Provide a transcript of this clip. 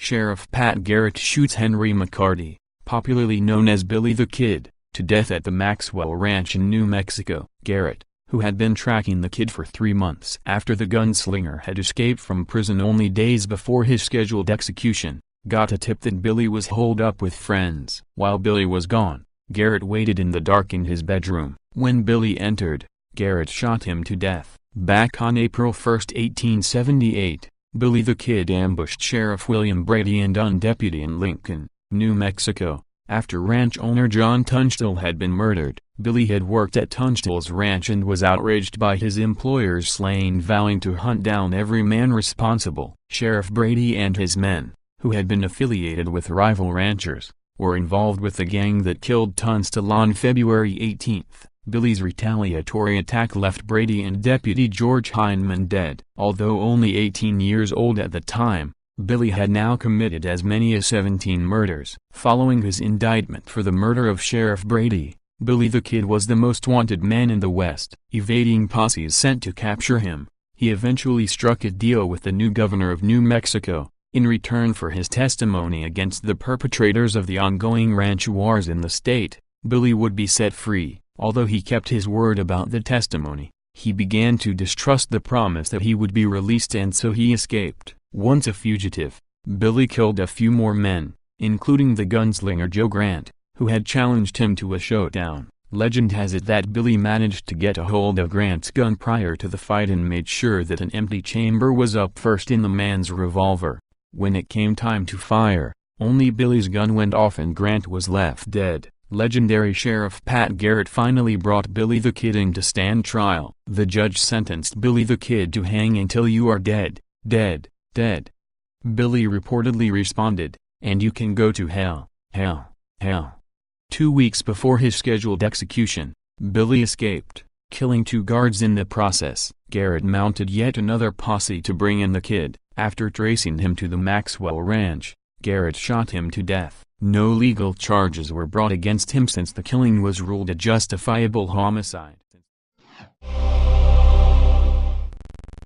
Sheriff Pat Garrett shoots Henry McCarty, popularly known as Billy the Kid, to death at the Maxwell Ranch in New Mexico. Garrett, who had been tracking the kid for 3 months after the gunslinger had escaped from prison only days before his scheduled execution, got a tip that Billy was holed up with friends. While Billy was gone, Garrett waited in the dark in his bedroom. When Billy entered, Garrett shot him to death. Back on April 1, 1878, Billy the Kid ambushed Sheriff William Brady and Dunn deputy in Lincoln, New Mexico. After ranch owner John Tunstall had been murdered, Billy had worked at Tunstall's ranch and was outraged by his employer's slaying, vowing to hunt down every man responsible. Sheriff Brady and his men, who had been affiliated with rival ranchers, were involved with the gang that killed Tunstall on February 18. Billy's retaliatory attack left Brady and Deputy George Heineman dead. Although only 18 years old at the time, Billy had now committed as many as 17 murders. Following his indictment for the murder of Sheriff Brady, Billy the Kid was the most wanted man in the West. Evading posses sent to capture him, he eventually struck a deal with the new governor of New Mexico. In return for his testimony against the perpetrators of the ongoing ranch wars in the state, Billy would be set free. Although he kept his word about the testimony, he began to distrust the promise that he would be released, and so he escaped. Once a fugitive, Billy killed a few more men, including the gunslinger Joe Grant, who had challenged him to a showdown. Legend has it that Billy managed to get a hold of Grant's gun prior to the fight and made sure that an empty chamber was up first in the man's revolver. When it came time to fire, only Billy's gun went off and Grant was left dead. Legendary Sheriff Pat Garrett finally brought Billy the Kid in to stand trial. The judge sentenced Billy the Kid to hang until you are dead, dead, dead. Billy reportedly responded, "And you can go to hell, hell, hell." 2 weeks before his scheduled execution, Billy escaped, killing 2 guards in the process. Garrett mounted yet another posse to bring in the kid. After tracing him to the Maxwell Ranch, Garrett shot him to death. No legal charges were brought against him since the killing was ruled a justifiable homicide.